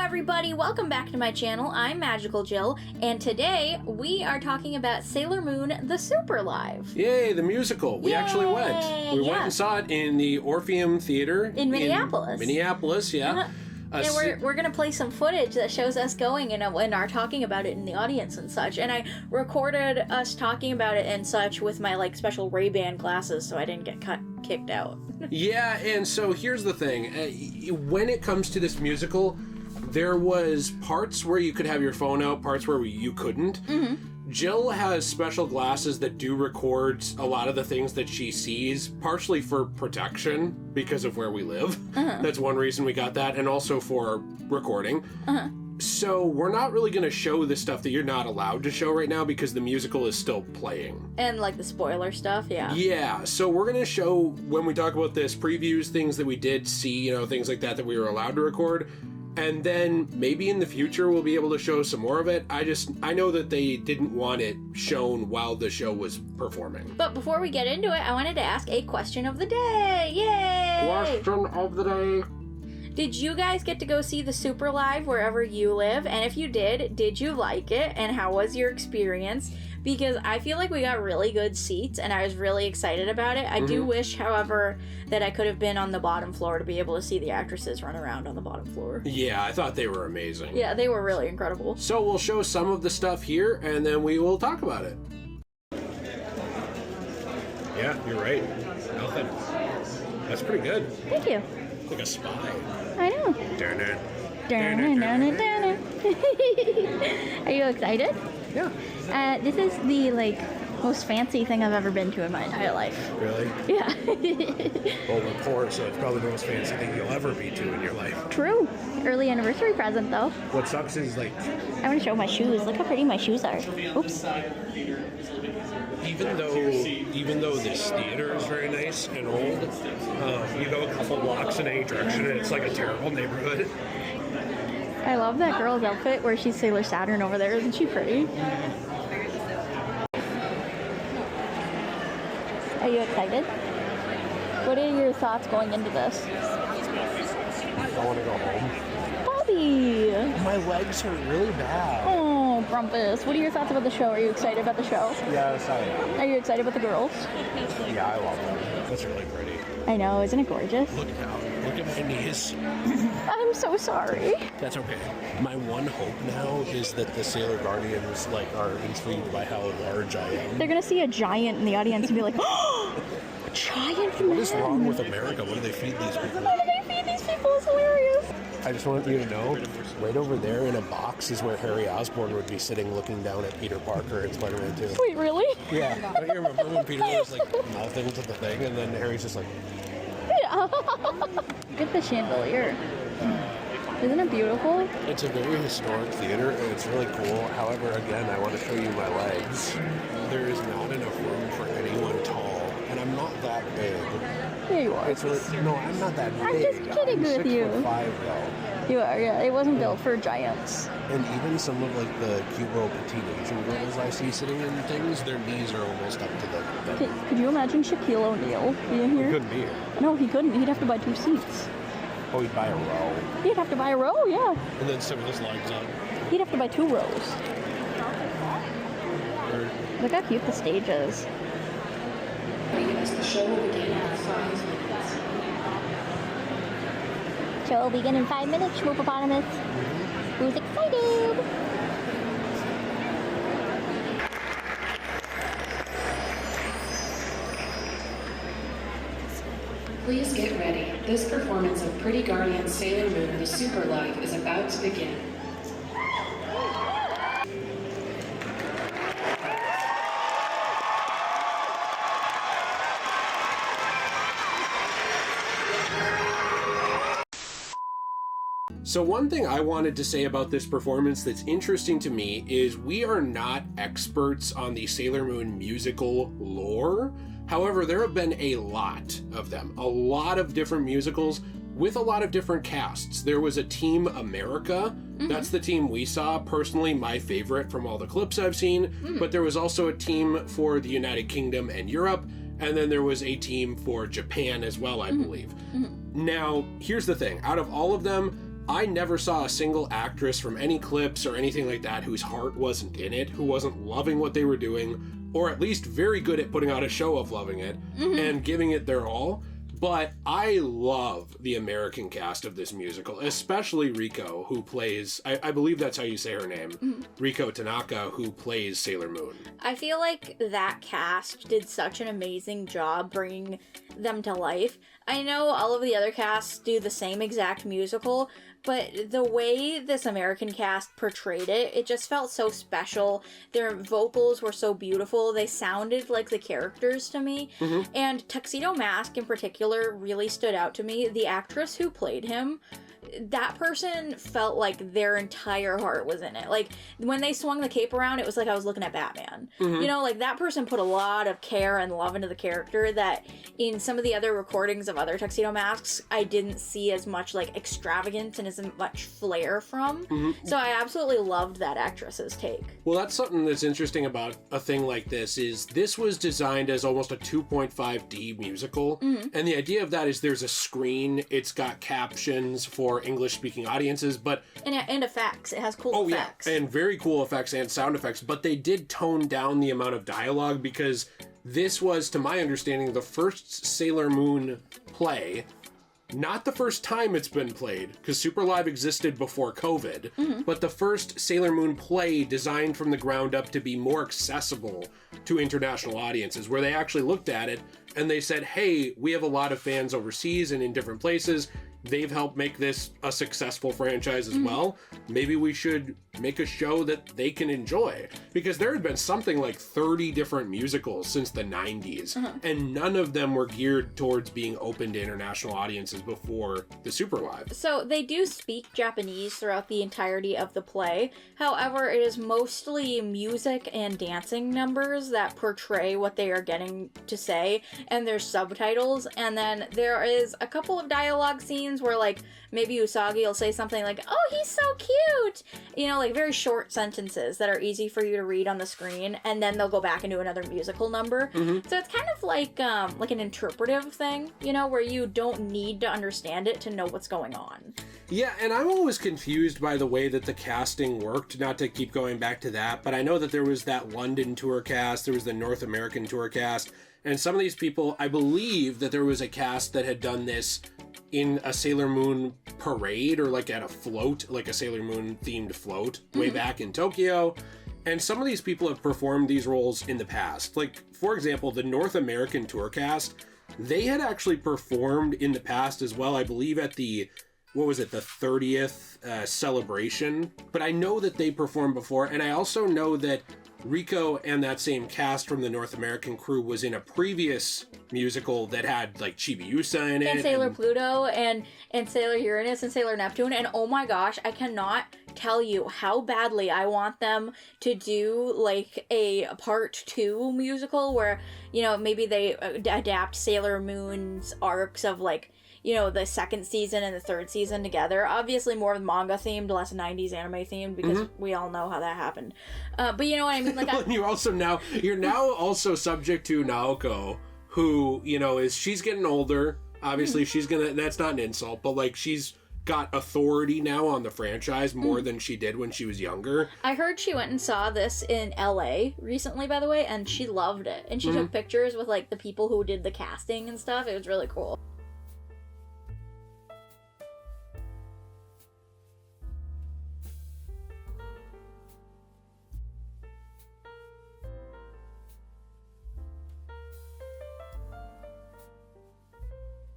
everybody, welcome back to my channel. I'm Magical Jill, and today we are talking about Sailor Moon the Super Live. Yay, the musical. We actually went. We went and saw it in the Orpheum Theatre. In Minneapolis. In Minneapolis, yeah. And we're going to play some footage that shows us going and our talking about it in the audience and such. And I recorded us talking about it and such with my special Ray-Ban glasses so I didn't get kicked out. Yeah, and so here's the thing. When it comes to this musical, there was parts where you could have your phone out, parts where you couldn't. Mm-hmm. Jill has special glasses that do record a lot of the things that she sees, partially for protection because of where we live. Uh-huh. That's one reason we got that, and also for recording. Uh-huh. So we're not really going to show the stuff that you're not allowed to show right now because the musical is still playing. And the spoiler stuff, yeah. Yeah, so we're going to show, when we talk about this, previews, things that we did see, things like that we were allowed to record. And then maybe in the future we'll be able to show some more of it. I know that they didn't want it shown while the show was performing. But before we get into it, I wanted to ask a question of the day. Yay! Question of the day. Did you guys get to go see the Super Live wherever you live? And if you did you like it? And how was your experience? Because I feel like we got really good seats and I was really excited about it. I do wish, however, that I could have been on the bottom floor to be able to see the actresses run around on the bottom floor. Yeah, I thought they were amazing. Yeah, they were really incredible. So we'll show some of the stuff here and then we will talk about it. Yeah, you're right. Nothing. That's pretty good. Thank you. Like a spy. I know. Are you excited? Yeah. This is the most fancy thing I've ever been to in my entire life. Really? Yeah. Well, of course, so it's probably the most fancy thing you'll ever be to in your life. True. Early anniversary present, though. What sucks is I want to show my shoes. Look how pretty my shoes are. Oops. Even though this theater is very nice and old, you go a couple blocks in any direction and it's like a terrible neighborhood. I love that girl's outfit where she's Sailor Saturn over there. Isn't she pretty? Are you excited? What are your thoughts going into this? I want to go home. Bobby! My legs hurt really bad. Oh, Grumpus. What are your thoughts about the show? Are you excited about the show? Yes, I am. Are you excited about the girls? Yeah, I love them. That's really pretty. I know, isn't it gorgeous? Look at my knees. I'm so sorry. That's okay. My one hope now is that the Sailor Guardians are intrigued by how large I am. They're gonna see a giant in the audience and be like, oh, a giant man. What is wrong with America? What do they feed these people? What do they feed these people? It's hilarious. I just want you to know, right over there in a box is where Harry Osborn would be sitting looking down at Peter Parker in Spider-Man 2. Wait, really? Yeah. Don't you remember when Peter was mouthing to the thing and then Harry's just like... Yeah. Look at the chandelier. Isn't it beautiful? It's a very historic theater and it's really cool. However, again, I want to show you my legs. There is not enough room for anyone tall, and I'm not that big. Here you are. It's really, no, I'm not that big. I'm just kidding with you. 6'5" though. You are, yeah. It wasn't built for giants. And even some of the cute little petite Asian girls I see sitting in things, their knees are almost up to the... Could you imagine Shaquille O'Neal being here? He couldn't be here. No, he couldn't. He'd have to buy 2 seats. Oh, he'd buy a row. He'd have to buy a row, yeah. And then some of his legs up. He'd have to buy 2 rows. Look how cute the stage is. The show will begin in 5 minutes. Show will begin in 5 minutes, Schmoopopotamus. Who's excited? Please get ready. This performance of Pretty Guardian Sailor Moon, the Super Live, is about to begin. So one thing I wanted to say about this performance that's interesting to me is we are not experts on the Sailor Moon musical lore. However, there have been a lot of them, a lot of different musicals with a lot of different casts. There was a Team America. That's the team we saw. Personally, my favorite from all the clips I've seen. But there was also a team for the United Kingdom and Europe. And then there was a team for Japan as well, I believe. Now, here's the thing. Out of all of them, I never saw a single actress from any clips or anything like that whose heart wasn't in it, who wasn't loving what they were doing, or at least very good at putting on a show of loving it and giving it their all. But I love the American cast of this musical, especially Riko, who plays, I believe that's how you say her name, Riko Tanaka, who plays Sailor Moon. I feel like that cast did such an amazing job bringing them to life. I know all of the other casts do the same exact musical, but the way this American cast portrayed it, it just felt so special. Their vocals were so beautiful. They sounded like the characters to me. And Tuxedo Mask in particular really stood out to me. The actress who played him, that person felt like their entire heart was in it. Like, when they swung the cape around, it was like I was looking at Batman. You know, like, that person put a lot of care and love into the character that in some of the other recordings of other Tuxedo Masks, I didn't see as much, like, extravagance and as much flair from. So I absolutely loved that actress's take. Well, that's something that's interesting about a thing like this, is this was designed as almost a 2.5D musical. And the idea of that is there's a screen, it's got captions for English-speaking audiences, but... And effects. It has cool effects. Yeah, and very cool effects and sound effects, but they did tone down the amount of dialogue because this was, to my understanding, the first Sailor Moon play. Not the first time it's been played, because Super Live existed before COVID, but the first Sailor Moon play designed from the ground up to be more accessible to international audiences, where they actually looked at it and they said, hey, we have a lot of fans overseas and in different places. They've helped make this a successful franchise as well. Maybe we should make a show that they can enjoy. Because there had been something like 30 different musicals since the 90s, and none of them were geared towards being open to international audiences before the Super Live. So they do speak Japanese throughout the entirety of the play. However, it is mostly music and dancing numbers that portray what they are getting to say, and there's subtitles. And then there is a couple of dialogue scenes where, like, maybe Usagi will say something like, oh, he's so cute! You know, like, very short sentences that are easy for you to read on the screen, and then they'll go back into another musical number. So it's kind of like an interpretive thing, you know, where you don't need to understand it to know what's going on. Yeah, and I'm always confused by the way that the casting worked, not to keep going back to that, but I know that there was that London tour cast, there was the North American tour cast, and some of these people, I believe that there was a cast that had done this in a Sailor Moon parade, or like at a float, like a Sailor Moon themed float way back in Tokyo. And some of these people have performed these roles in the past. Like, for example, the North American tour cast, they had actually performed in the past as well, I believe at the, what was it, the 30th celebration. But I know that they performed before, and I also know that Riko and that same cast from the North American crew was in a previous musical that had, like, Chibiusa in it. And Sailor Pluto, and Sailor Uranus, and Sailor Neptune, and oh my gosh, I cannot tell you how badly I want them to do, like, a part 2 musical where, you know, maybe they adapt Sailor Moon's arcs of, like, you know, the second season and the third season together. Obviously more manga themed, less 90s anime themed, because we all know how that happened. But you know what I mean? Like, and you're now also subject to Naoko, who, you know, she's getting older. Obviously that's not an insult, but, like, she's got authority now on the franchise more than she did when she was younger. I heard she went and saw this in LA recently, by the way, and she loved it. And she took pictures with, like, the people who did the casting and stuff. It was really cool.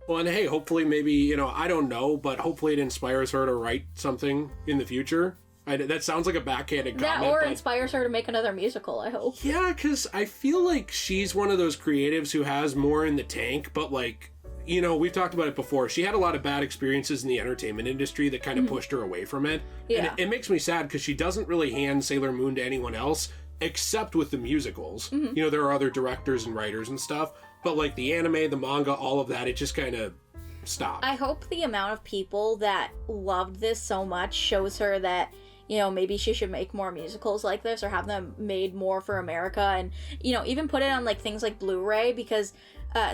Well, and hey, hopefully maybe, you know, I don't know, but hopefully it inspires her to write something in the future. That sounds like a backhanded comment. That, or inspires her to make another musical, I hope. Yeah, because I feel like she's one of those creatives who has more in the tank, but, like, you know, we've talked about it before. She had a lot of bad experiences in the entertainment industry that kind of pushed her away from it. Yeah. And it makes me sad because she doesn't really hand Sailor Moon to anyone else, except with the musicals. You know, there are other directors and writers and stuff. But, like, the anime, the manga, all of that, it just kind of stopped. I hope the amount of people that loved this so much shows her that, you know, maybe she should make more musicals like this or have them made more for America and, you know, even put it on, like, things like Blu-ray, because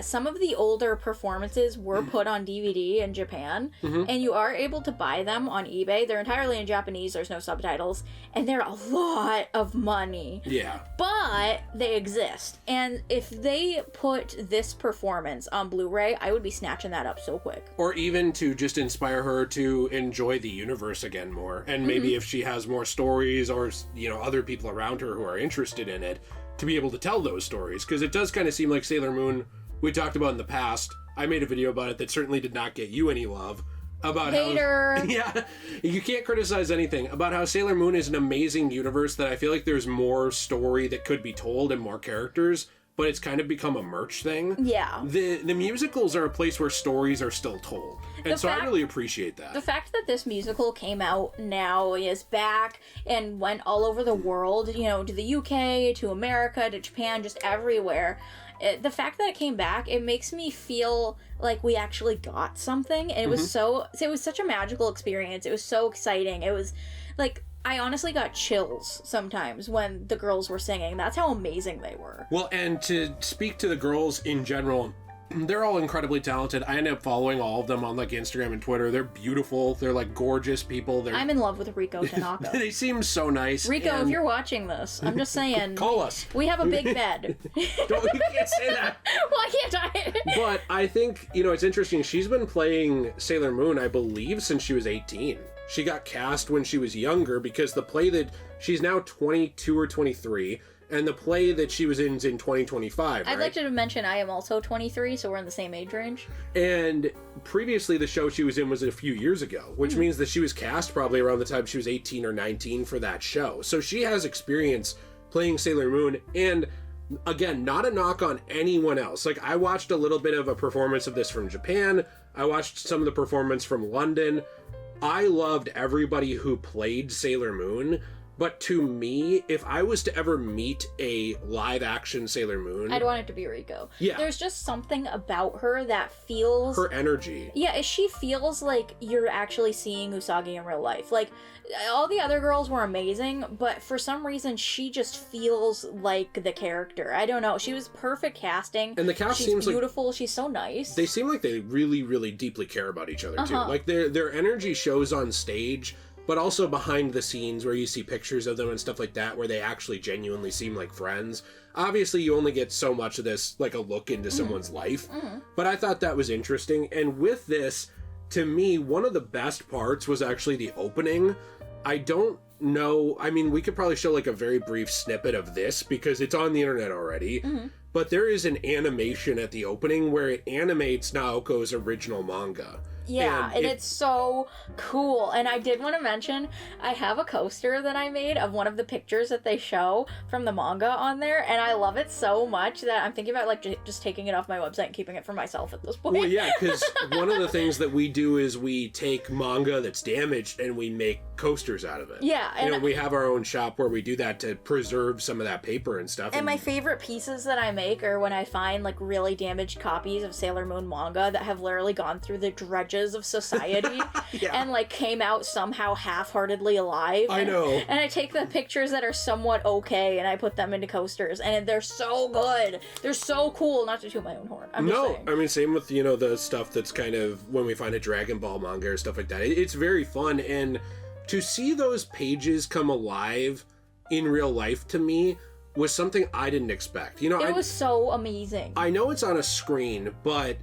some of the older performances were put on DVD in Japan, and you are able to buy them on eBay. They're entirely in Japanese, there's no subtitles, and they're a lot of money. Yeah. But they exist. And if they put this performance on Blu-ray, I would be snatching that up so quick. Or even to just inspire her to enjoy the universe again more. And maybe if she has more stories or, you know, other people around her who are interested in it, to be able to tell those stories. Because it does kind of seem like Sailor Moon, we talked about in the past. I made a video about it that certainly did not get you any love. About Hater. how... Yeah, you can't criticize anything. About how Sailor Moon is an amazing universe that I feel like there's more story that could be told and more characters, but it's kind of become a merch thing. Yeah. The musicals are a place where stories are still told. And I really appreciate that. The fact that this musical came out now, is back and went all over the world, you know, to the UK, to America, to Japan, just everywhere. The fact that it came back, it makes me feel like we actually got something. And it was it was such a magical experience. It was so exciting. It was like, I honestly got chills sometimes when the girls were singing. That's how amazing they were. Well, and to speak to the girls in general, they're all incredibly talented. I end up following all of them on like Instagram and Twitter. They're beautiful. They're like gorgeous people. I'm in love with Riko Tanaka. They seem so nice. Riko, if you're watching this, I'm just saying. Call us. We have a big bed. You can't say that. Why can't I? But I think, you know, it's interesting. She's been playing Sailor Moon, I believe, since she was 18. She got cast when she was younger because the play that she's now 22 or 23. And the play that she was in is in 2025, I'd like to mention I am also 23, so we're in the same age range. And previously the show she was in was a few years ago, which means that she was cast probably around the time she was 18 or 19 for that show. So she has experience playing Sailor Moon, and again, not a knock on anyone else. Like, I watched a little bit of a performance of this from Japan. I watched some of the performance from London. I loved everybody who played Sailor Moon. But to me, if I was to ever meet a live-action Sailor Moon... I'd want it to be Riko. Yeah. There's just something about her that feels... Her energy. Yeah, she feels like you're actually seeing Usagi in real life. Like, all the other girls were amazing, but for some reason, she just feels like the character. I don't know. She was perfect casting. And the cast She's seems beautiful. She's so nice. They seem like they really, really deeply care about each other, too. Like, their energy shows on stage... but also behind the scenes where you see pictures of them and stuff like that, where they actually genuinely seem like friends. Obviously, you only get so much of this, like a look into someone's life, but I thought that was interesting. And with this, to me, one of the best parts was actually the opening. I don't know, I mean, we could probably show like a very brief snippet of this because it's on the internet already, but there is an animation at the opening where it animates Naoko's original manga. Yeah, and it's so cool. And I did want to mention, I have a coaster that I made of one of the pictures that they show from the manga on there, and I love it so much that I'm thinking about, like, just taking it off my website and keeping it for myself at this point. Well, yeah, because one of the things that we do is we take manga that's damaged and we make coasters out of it. Yeah. And we have our own shop where we do that to preserve some of that paper and stuff. And my favorite pieces that I make are when I find, like, really damaged copies of Sailor Moon manga that have literally gone through the dredges of society and like came out somehow half-heartedly alive. I know. And I take the pictures that are somewhat okay and I put them into coasters, and they're so good. They're so cool. Not to toot my own horn. I'm just saying. I mean, same with, you know, the stuff that's kind of when we find a Dragon Ball manga or stuff like that. It's very fun, and to see those pages come alive in real life to me was something I didn't expect. You know, it was so amazing. I know it's on a screen, but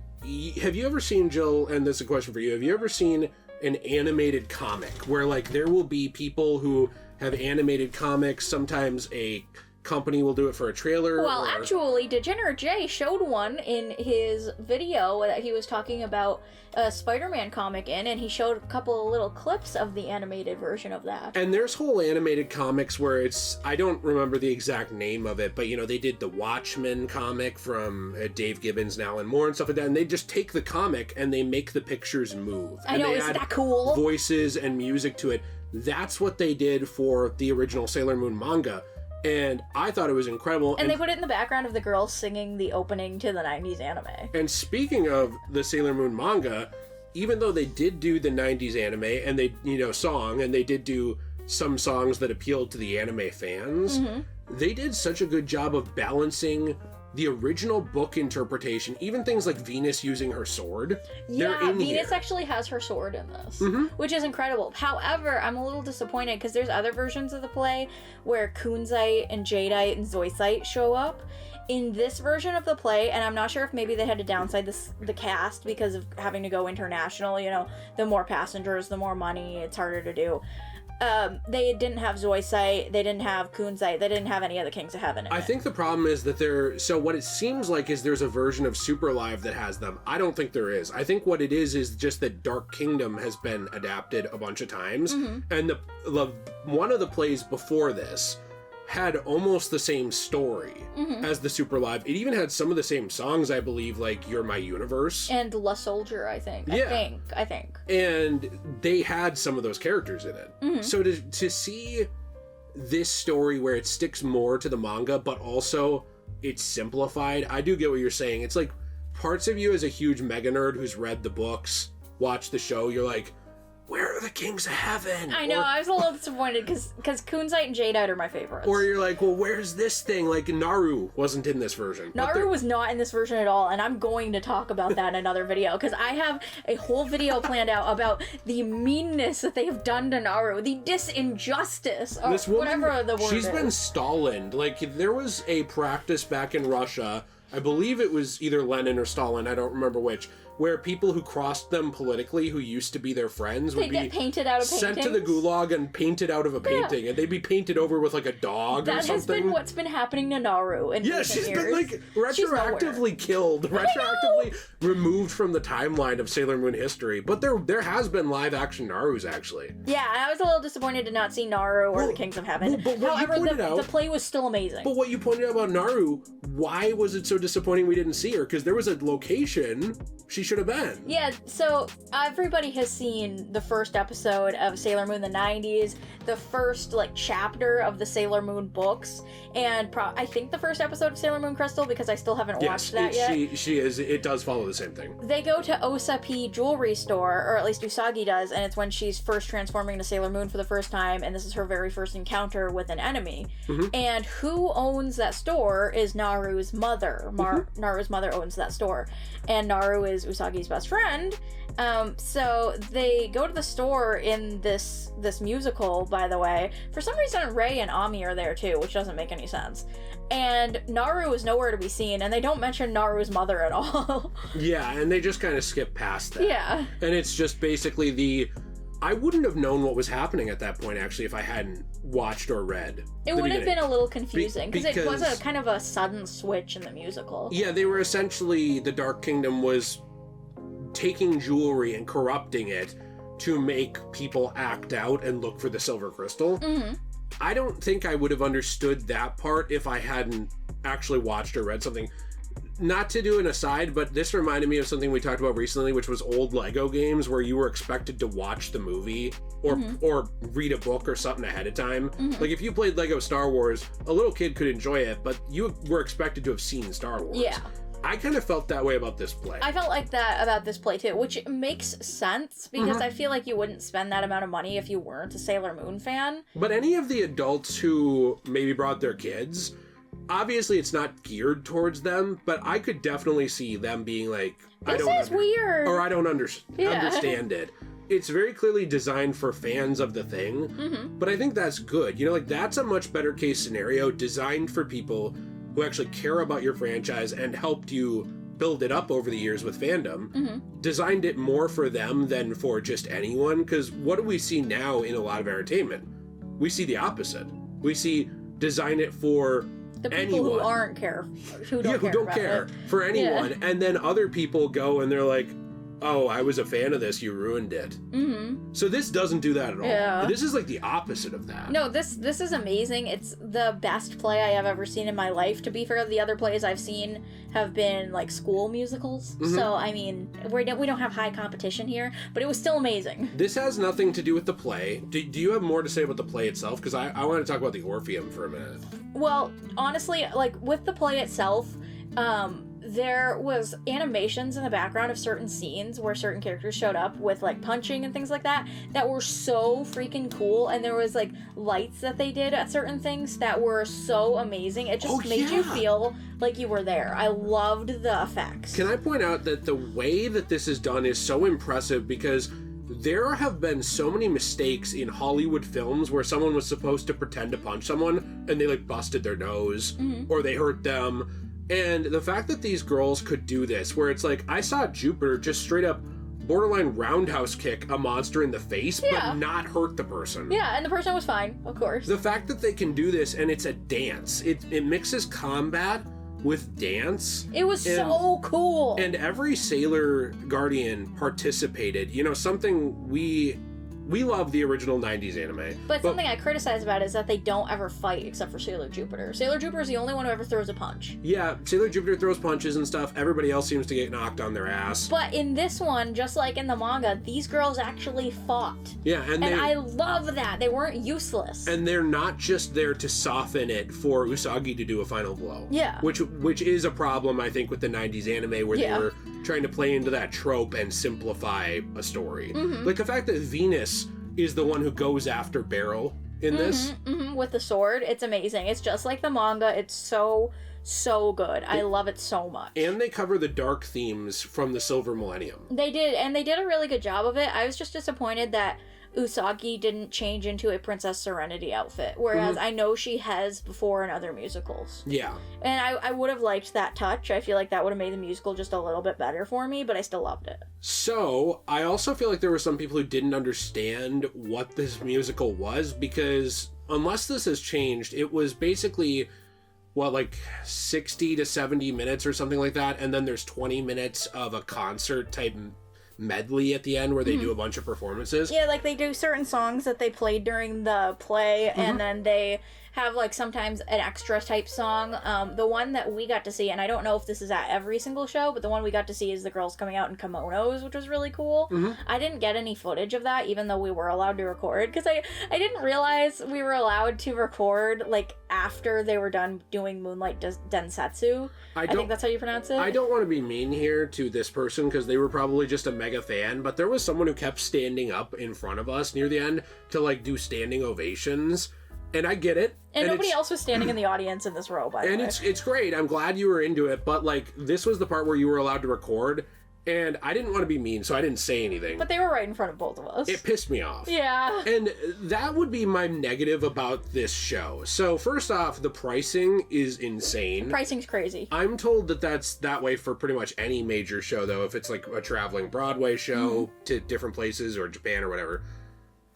have you ever seen, Jill, and this is a question for you, have you ever seen an animated comic where, like, there will be people who have animated comics, sometimes a company will do it for a trailer? Well, actually, Degenerate Jay showed one in his video that he was talking about a Spider-Man comic in, and he showed a couple of little clips of the animated version of that. And there's whole animated comics where it's, I don't remember the exact name of it, but, you know, they did the Watchmen comic from Dave Gibbons and Alan Moore and stuff like that, and they just take the comic and they make the pictures move. I know, isn't that cool? Voices and music to it. That's what they did for the original Sailor Moon manga. And I thought it was incredible. And they put it in the background of the girls singing the opening to the 90s anime. And speaking of the Sailor Moon manga, even though they did do the 90s anime and they, you know, song, and they did do some songs that appealed to the anime fans, they did such a good job of balancing the original book interpretation, even things like Venus using her sword, they're in Venus here. actually has her sword in this, Mm-hmm. which is incredible. However, I'm a little disappointed because there's other versions of the play where Kunzite and Jadeite and Zoisite show up. In this version of the play, and I'm not sure if maybe they had to downside the cast because of having to go international, you know, the more passengers, the more money, it's harder to do. They didn't have Zoisite, they didn't have Kunzite, they didn't have any of the Kings of Heaven in I it. think the problem is that so what it seems like is there's a version of Super Live that has them. I don't think there is. I think what it is just that Dark Kingdom has been adapted a bunch of times, and the one of the plays before this had almost the same story as the Super Live. It even had some of the same songs, I believe, like You're My Universe. And La Soldier, I think. Yeah. I think. And they had some of those characters in it. So to see this story where it sticks more to the manga, but also it's simplified, I do get what you're saying. It's like parts of you as a huge mega nerd who's read the books, watched the show, you're like, where are the Kings of Heaven? I know, I was a little disappointed because Kunzite and Jadeite are my favorites. Or you're like, well, where's this thing? Like, Naru wasn't in this version. Naru was not in this version at all, and I'm going to talk about that in another video, because I have a whole video planned out about the meanness that they have done to Naru, the disinjustice, or This woman, whatever the word she's is. been Stalined. Like, there was a practice back in Russia, I believe it was either Lenin or Stalin, I don't remember which, where people who crossed them politically, who used to be their friends, would They get painted out of sent to the paintings. gulag and painted out of a painting, and they'd be painted over with like a dog or That has something. been what's been happening to Naru in Yeah, recent she's years. been like She's nowhere. retroactively killed, retroactively removed from the timeline of Sailor Moon history. But there has been live action Narus actually. Yeah, and I was a little disappointed to not see Naru or Well, the Kings of Heaven. but what you However, pointed out- the play was still amazing. But what you pointed out about Naru, why was it so disappointing we didn't see her? Because there was a location she should have been. Yeah, so everybody has seen the first episode of Sailor Moon in the 90s, the first, like, chapter of the Sailor Moon books, and I think the first episode of Sailor Moon Crystal, because I still haven't watched that yet. She is. It does follow the same thing. They go to Osapi jewelry store, or at least Usagi does, and it's when she's first transforming to Sailor Moon for the first time, and this is her very first encounter with an enemy. And who owns that store is Naru's mother. Naru's mother owns that store, and Naru is Usagi's best friend. So they go to the store in this musical, by the way. For some reason, Rei and Ami are there too, which doesn't make any sense. And Naru is nowhere to be seen, and they don't mention Naru's mother at all. Yeah, and they just kind of skip past that. Yeah. And it's just basically I wouldn't have known what was happening at that point, actually, if I hadn't watched or read. It would have been a little confusing, because it was because- a kind of a sudden switch in the musical. Yeah, they were essentially, the Dark Kingdom was taking jewelry and corrupting it to make people act out and look for the silver crystal. I don't think I would have understood that part if I hadn't actually watched or read something. Not to do an aside, but this reminded me of something we talked about recently, which was old Lego games where you were expected to watch the movie or read a book or something ahead of time. Like if you played Lego Star Wars, a little kid could enjoy it, but you were expected to have seen Star Wars. Yeah. I kind of felt that way about this play. I felt like that about this play too, which makes sense, because I feel like you wouldn't spend that amount of money if you weren't a Sailor Moon fan. But any of the adults who maybe brought their kids, obviously it's not geared towards them, but I could definitely see them being like, This is weird. Or I don't Yeah. understand it. It's very clearly designed for fans of the thing, but I think that's good. You know, like that's a much better case scenario designed for people who actually care about your franchise and helped you build it up over the years with fandom, designed it more for them than for just anyone. Because what do we see now in a lot of entertainment? We see the opposite. We see design it for The people anyone. who don't care for anyone. And then other people go and they're like, oh, I was a fan of this, you ruined it. So this doesn't do that at all. Yeah. This is like the opposite of that. No, this is amazing. It's the best play I have ever seen in my life. To be fair, the other plays I've seen have been like school musicals. So I mean, we don't have high competition here, but it was still amazing. This has nothing to do with the play. Do you have more to say about the play itself? Because I want to talk about the Orpheum for a minute. Well, honestly, like with the play itself, there was animations in the background of certain scenes where certain characters showed up with like punching and things like that were so freaking cool, and there was like lights that they did at certain things that were so amazing. It just made you feel like you were there. I loved the effects. Can I point out that the way that this is done is so impressive, because there have been so many mistakes in Hollywood films where someone was supposed to pretend to punch someone and they like busted their nose or they hurt them. And the fact that these girls could do this, where it's like, I saw Jupiter just straight up borderline roundhouse kick a monster in the face, but not hurt the person. Yeah, and the person was fine, of course. The fact that they can do this, and it's a dance, it mixes combat with dance. It was so cool. And every Sailor Guardian participated. You know, something we love the original 90s anime. But something I criticize about it is that they don't ever fight except for Sailor Jupiter. Sailor Jupiter is the only one who ever throws a punch. Yeah, Sailor Jupiter throws punches and stuff. Everybody else seems to get knocked on their ass. But in this one, just like in the manga, these girls actually fought. Yeah, and I love that. They weren't useless. And they're not just there to soften it for Usagi to do a final blow. Yeah. Which is a problem, I think, with the 90s anime, where they were trying to play into that trope and simplify a story. Like the fact that Venus is the one who goes after Beryl in this. With the sword. It's amazing. It's just like the manga. It's so good. I love it so much. And they cover the dark themes from the Silver Millennium. They did, and they did a really good job of it. I was just disappointed that Usagi didn't change into a Princess Serenity outfit, whereas I know she has before in other musicals. Yeah. And I would have liked that touch. I feel like that would have made the musical just a little bit better for me, but I still loved it. So, I also feel like there were some people who didn't understand what this musical was, because unless this has changed, it was basically, like 60 to 70 minutes or something like that, and then there's 20 minutes of a concert type medley at the end where they do a bunch of performances. Yeah, like they do certain songs that they played during the play, and then they have like sometimes an extra type song. The one that we got to see, and I don't know if this is at every single show, but the one we got to see is the girls coming out in kimonos, which was really cool. I didn't get any footage of that, even though we were allowed to record, because I didn't realize we were allowed to record like after they were done doing Moonlight Densetsu. I think that's how you pronounce it. I don't want to be mean here to this person, because they were probably just a mega fan, but there was someone who kept standing up in front of us near the end to like do standing ovations. And I get it. And nobody else was standing in the audience in this row, by the way. And it's great. I'm glad you were into it. But, like, this was the part where you were allowed to record. And I didn't want to be mean, so I didn't say anything. But they were right in front of both of us. It pissed me off. Yeah. And that would be my negative about this show. So, first off, the pricing is insane. Pricing's crazy. I'm told that that's that way for pretty much any major show, though. If it's, like, a traveling Broadway show to different places or Japan or whatever.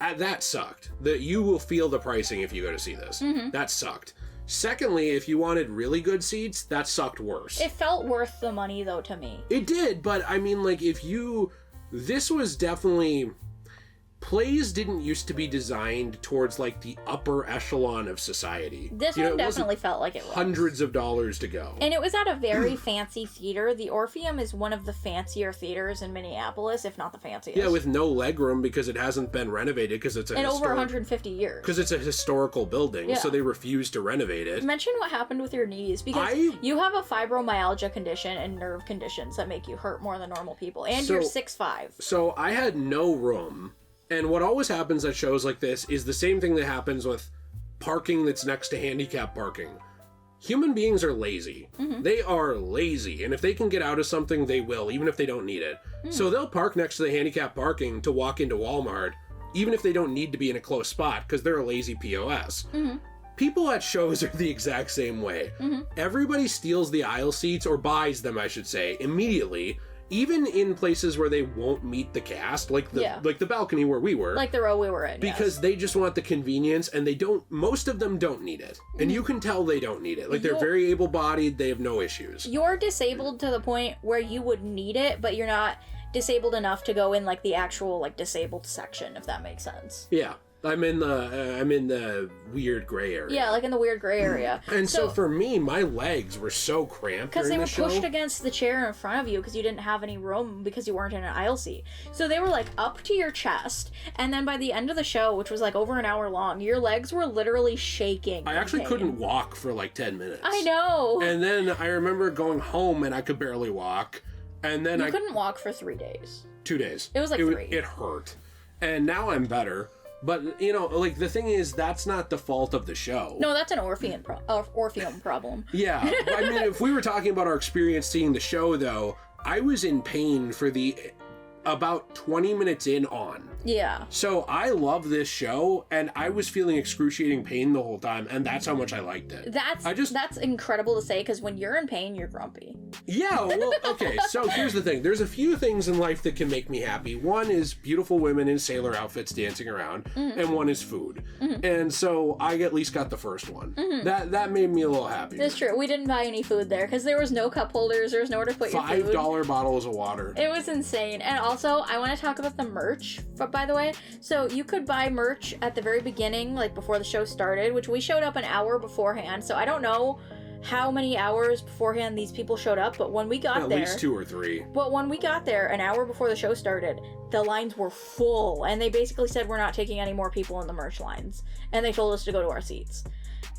That sucked. That you will feel the pricing if you go to see this. That sucked. Secondly, if you wanted really good seats, that sucked worse. It felt worth the money, though, to me. It did, but I mean, like, this was definitely... Plays didn't used to be designed towards, like, the upper echelon of society. This one definitely felt like it was. Hundreds of dollars to go. And it was at a very fancy theater. The Orpheum is one of the fancier theaters in Minneapolis, if not the fanciest. Yeah, with no legroom because it hasn't been renovated because it's over 150 years. Because it's a historical building, so they refuse to renovate it. Mention what happened with your knees, because you have a fibromyalgia condition and nerve conditions that make you hurt more than normal people, and you're 6'5". So I had no room. And what always happens at shows like this is the same thing that happens with parking that's next to handicap parking. Human beings are lazy. They are lazy. And if they can get out of something, they will, even if they don't need it. So they'll park next to the handicap parking to walk into Walmart, even if they don't need to be in a close spot, because they're a lazy POS. People at shows are the exact same way. Everybody steals the aisle seats, or buys them, I should say, immediately. Even in places where they won't meet the cast, like the balcony where we were. Like the row we were in, because they just want the convenience, and most of them don't need it. And you can tell they don't need it. Like, they're very able-bodied, they have no issues. You're disabled to the point where you would need it, but you're not disabled enough to go in, like, the actual, like, disabled section, if that makes sense. Yeah. I'm in the weird gray area. Yeah, like in the weird gray area. And so for me, my legs were so cramped because they were show. pushed against the chair in front of you because you didn't have any room because you weren't in an aisle seat. So they were like up to your chest, and then by the end of the show, which was like over an hour long, your legs were literally shaking. I actually couldn't walk for like 10 minutes. I know. And then I remember going home and I could barely walk. And then I couldn't walk for 3 days. 2 days. It was like 3. It hurt. And now I'm better. But, you know, like, the thing is, that's not the fault of the show. No, that's an Orpheum problem. Yeah. I mean, if we were talking about our experience seeing the show, though, I was in pain for about 20 minutes in on. Yeah. So I love this show, and I was feeling excruciating pain the whole time, and that's how much I liked it. That's incredible to say, because when you're in pain, you're grumpy. Yeah, well, okay, so here's the thing. There's a few things in life that can make me happy. One is beautiful women in sailor outfits dancing around, and one is food. And so I at least got the first one. That made me a little happy. That's true. We didn't buy any food there, because there was no cup holders, there was nowhere to put your food. $5 bottles of water. It was insane. And also, I want to talk about the merch, by the way. So you could buy merch at the very beginning, like before the show started, which we showed up an hour beforehand. So I don't know how many hours beforehand these people showed up, but when we got there... At least 2 or 3. But when we got there, an hour before the show started, the lines were full, and they basically said, we're not taking any more people in the merch lines. And they told us to go to our seats.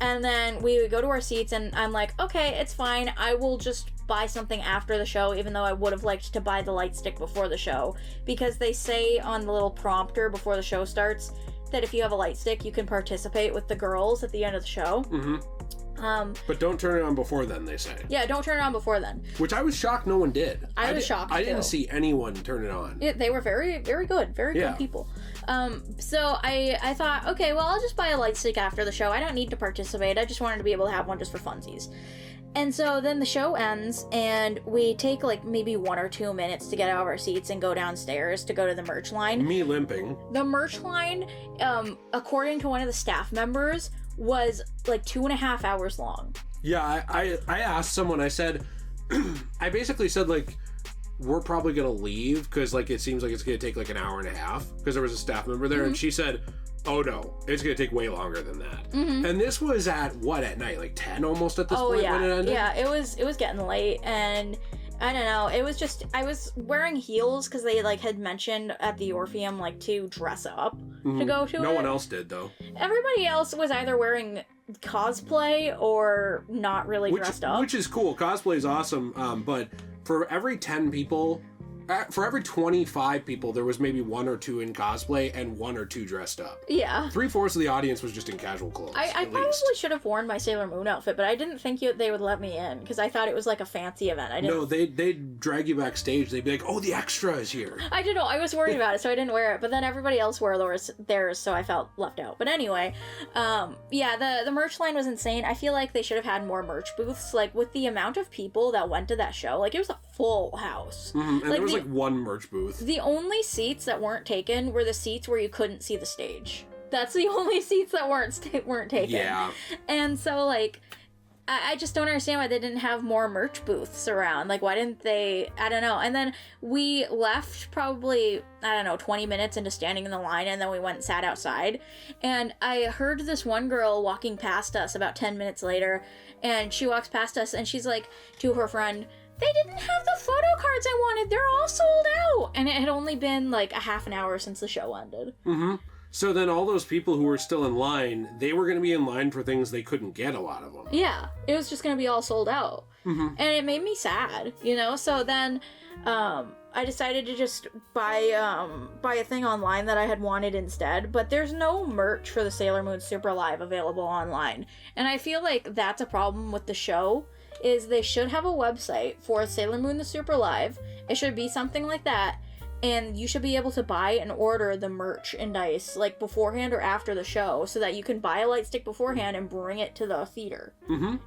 And then we would go to our seats, and I'm like, okay, it's fine. I will just buy something after the show, even though I would have liked to buy the light stick before the show. Because they say on the little prompter before the show starts that if you have a light stick, you can participate with the girls at the end of the show. But don't turn it on before then, they say. Yeah, don't turn it on before then. Which I was shocked no one did. I was shocked, I didn't too. see anyone turn it on. Yeah, they were very, very good. Very good people. So I thought, okay, well, I'll just buy a light stick after the show. I don't need to participate. I just wanted to be able to have one just for funsies. And so then the show ends, and we take like maybe 1 or 2 minutes to get out of our seats and go downstairs to go to the merch line. Me limping. The merch line, according to one of the staff members, was like 2.5 hours long. Yeah, I asked someone, I said, I basically said, like, we're probably going to leave because, like, it seems like it's going to take like an hour and a half because there was a staff member there, and she said, oh no, it's going to take way longer than that. And this was at night? Like 10 almost at this point when it ended? Yeah, it was getting late, and I don't know, it was just, I was wearing heels because they like had mentioned at the Orpheum like to dress up to go to it. No one else did though. Everybody else was either wearing cosplay or not really dressed up. Which is cool. Cosplay is awesome, but for every 10 people... For every 25 people, there was maybe 1 or 2 in cosplay and 1 or 2 dressed up. Yeah. 3/4 of the audience was just in casual clothes. I probably should have worn my Sailor Moon outfit, but I didn't think they would let me in because I thought it was like a fancy event. No, they'd drag you backstage. They'd be like, oh, the extra is here. I don't know. I was worried about it, so I didn't wear it. But then everybody else wore theirs, so I felt left out. But anyway, yeah, the merch line was insane. I feel like they should have had more merch booths. Like, with the amount of people that went to that show, like, it was a full house. And like, there was like 1 merch booth. The only seats that weren't taken were the seats where you couldn't see the stage. That's the only seats that weren't taken. Yeah. And so, like, I just don't understand why they didn't have more merch booths around. Like, why didn't they? I don't know. And then we left probably, 20 minutes into standing in the line, and then we went and sat outside. And I heard this one girl walking past us about 10 minutes later, and she walks past us, and she's like to her friend, they didn't have the photo cards I wanted. They're all sold out. And it had only been like a half an hour since the show ended. So then all those people who were still in line, they were going to be in line for things they couldn't get, a lot of them. Yeah, it was just going to be all sold out. And it made me sad, So then I decided to just buy a thing online that I had wanted instead. But there's no merch for the Sailor Moon Super Live available online. And I feel like that's a problem with the show, is they should have a website for Sailor Moon the Super Live. It should be something like that. And you should be able to buy and order the merchandise, like, beforehand or after the show, so that you can buy a light stick beforehand and bring it to the theater,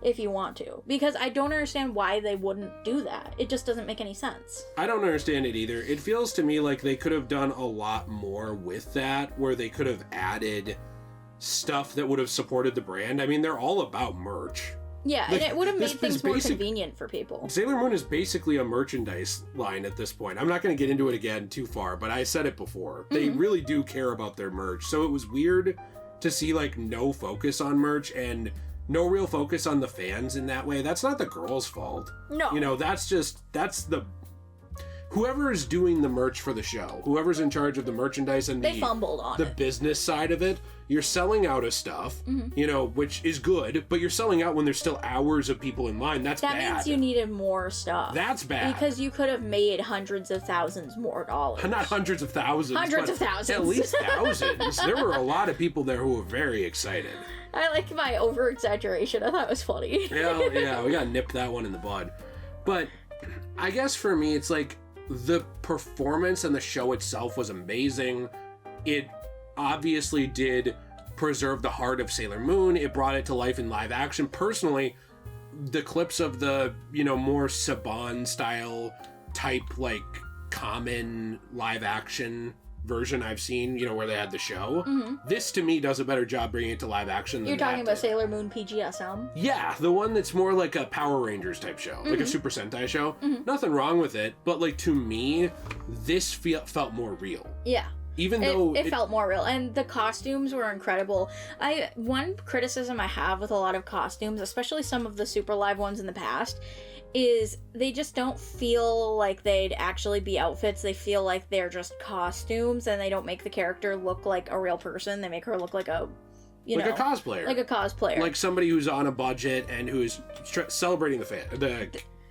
if you want to. Because I don't understand why they wouldn't do that. It just doesn't make any sense. I don't understand it either. It feels to me like they could have done a lot more with that, where they could have added stuff that would have supported the brand. I mean, they're all about merch. Yeah, Like, and it would have made this things is more basic- convenient for people. Sailor Moon is basically a merchandise line at this point. I'm not going to get into it again too far, but I said it before. They really do care about their merch. So it was weird to see like no focus on merch and no real focus on the fans in that way. That's not the girls' fault. No. You know, that's the whoever is doing the merch for the show, whoever's in charge of the merchandise and They fumbled on the it. business side of it, you're selling out of stuff, you know, which is good, but you're selling out when there's still hours of people in line. That's That bad. means you needed more stuff. That's bad. Because you could have made hundreds of thousands more dollars. Not hundreds of thousands. Hundreds but of thousands. At least thousands. There were a lot of people there who were very excited. I like my over-exaggeration. I thought it was funny. Yeah, we gotta nip that one in the bud. But I guess for me, it's like the performance and the show itself was amazing. It obviously did preserve the heart of Sailor Moon. It brought it to life in live action. Personally, the clips of the, you know, more Saban style type, like common live action version I've seen, you know, where they had the show. This to me does a better job bringing it to live action than You're talking that about did. Sailor Moon PGSM? Yeah, the one that's more like a Power Rangers type show, like a Super Sentai show. Nothing wrong with it, but like to me, this felt more real. Yeah. Even though It felt more real, and the costumes were incredible. One criticism I have with a lot of costumes, especially some of the Super Live ones in the past, is they just don't feel like they'd actually be outfits. They feel like they're just costumes, and they don't make the character look like a real person. They make her look like a, a cosplayer, like a cosplayer, like somebody who's on a budget and who's celebrating the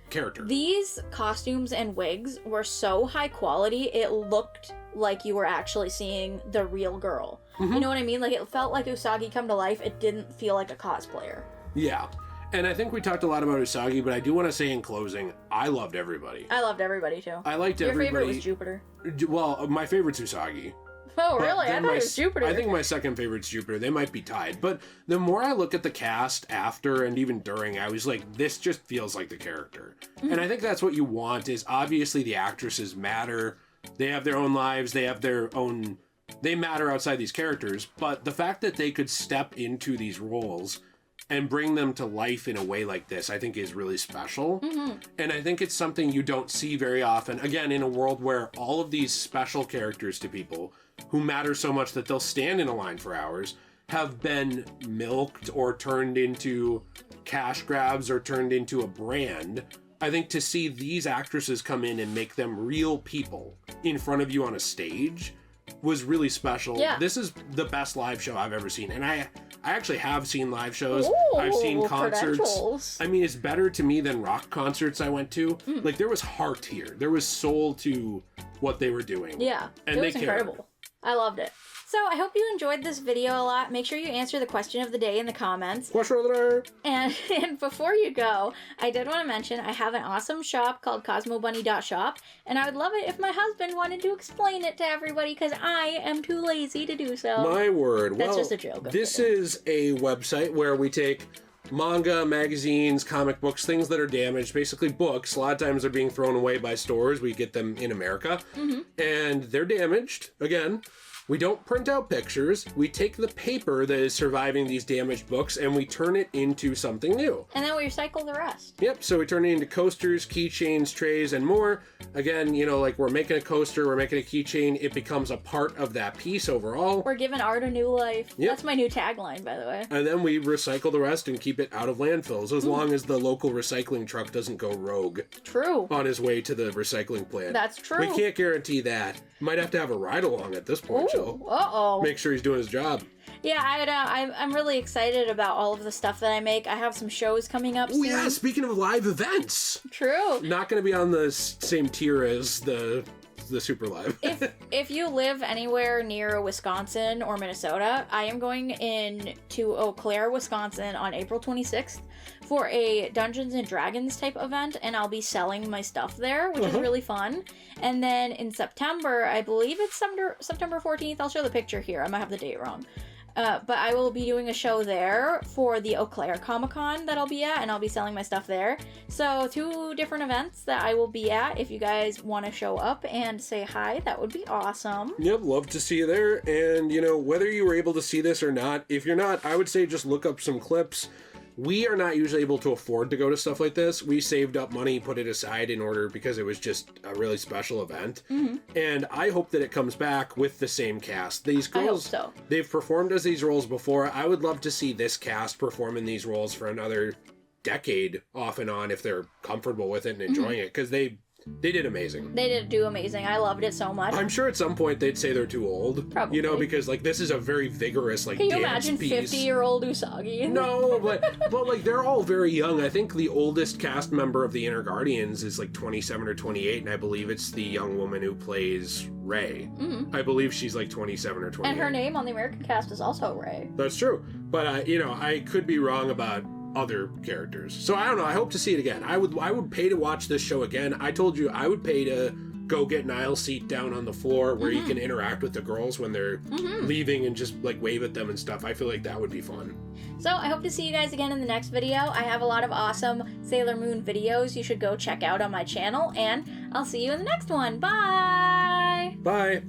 character. These costumes and wigs were so high quality, it looked like you were actually seeing the real girl. You know what I mean? Like, it felt like Usagi come to life. It didn't feel like a cosplayer. Yeah. And I think we talked a lot about Usagi, but I do want to say in closing, I loved everybody. I loved everybody, too. I liked Your everybody. favorite was Jupiter. Well, my favorite's Usagi. Oh, But really? I then thought it was Jupiter. I think my second favorite's Jupiter. They might be tied. But the more I look at the cast after and even during, I was like, this just feels like the character. And I think that's what you want, is obviously the actresses matter. They have their own lives. They have their own... They matter outside these characters. But the fact that they could step into these roles and bring them to life in a way like this, I think is really special. And I think it's something you don't see very often. Again, in a world where all of these special characters to people who matter so much that they'll stand in a line for hours have been milked or turned into cash grabs or turned into a brand. I think to see these actresses come in and make them real people in front of you on a stage was really special. Yeah. This is the best live show I've ever seen. And I actually have seen live shows. Ooh, I've seen concerts. credentials. I mean, it's better to me than rock concerts I went to. Like, there was heart here. There was soul to what they were doing. Yeah, And it they was cared. incredible. I loved it. So I hope you enjoyed this video a lot. Make sure you answer the question of the day in the comments. Question of the day. And before you go, I did want to mention I have an awesome shop called CosmoBunny.shop, and I would love it if my husband wanted to explain it to everybody because I am too lazy to do so. My word. That's Well, just a joke. I'm this kidding. is a website where we take manga, magazines, comic books, things that are damaged, basically books. A lot of times they're being thrown away by stores. We get them in America. And they're damaged. Again, we don't print out pictures. We take the paper that is surviving these damaged books and we turn it into something new. And then we recycle the rest. Yep, so we turn it into coasters, keychains, trays, and more. Again, you know, like we're making a coaster, we're making a keychain, it becomes a part of that piece overall. We're giving art a new life. Yep. That's my new tagline, by the way. And then we recycle the rest and keep it out of landfills, as long as the local recycling truck doesn't go rogue True. on his way to the recycling plant. That's true. We can't guarantee that. Might have to have a ride along at this point, Joe. Uh-oh. Make sure he's doing his job. Yeah, I'm really excited about all of the stuff that I make. I have some shows coming up Oh soon. yeah, speaking of live events. True. Not going to be on the same tier as the Super Live. If you live anywhere near Wisconsin or Minnesota, I am going in to Eau Claire, Wisconsin on April 26th for a Dungeons and Dragons type event, and I'll be selling my stuff there, which is really fun. And then in September, I believe it's September 14th, I'll show the picture here, I might have the date wrong. But I will be doing a show there for the Eau Claire Comic-Con that I'll be at, and I'll be selling my stuff there. So 2 different events that I will be at. If you guys want to show up and say hi, that would be awesome. Yep, love to see you there. And, you know, whether you were able to see this or not, if you're not, I would say just look up some clips. we are not usually able to afford to go to stuff like this. We saved up money, put it aside in order because it was just a really special event. And I hope that it comes back with the same cast. These girls, I hope so. They've performed as these roles before. I would love to see this cast perform in these roles for another decade off and on if they're comfortable with it and enjoying it, because they did amazing. They did do amazing. I loved it so much. I'm sure at some point they'd say they're too old. Probably. You know, because like this is a very vigorous like Can you dance imagine piece. 50-year-old Usagi? No, but like they're all very young. I think the oldest cast member of the Inner Guardians is like 27 or 28, and I believe it's the young woman who plays Rei. I believe she's like 27 or 28. And her name on the American cast is also Rei. That's true. But you know, I could be wrong about other characters. So I don't know. I hope to see it again. I would pay to watch this show again. I told you I would pay to go get an aisle seat down on the floor where you can interact with the girls when they're leaving and just like wave at them and stuff. I feel like that would be fun. So I hope to see you guys again in the next video. I have a lot of awesome Sailor Moon videos you should go check out on my channel, and I'll see you in the next one. Bye! Bye!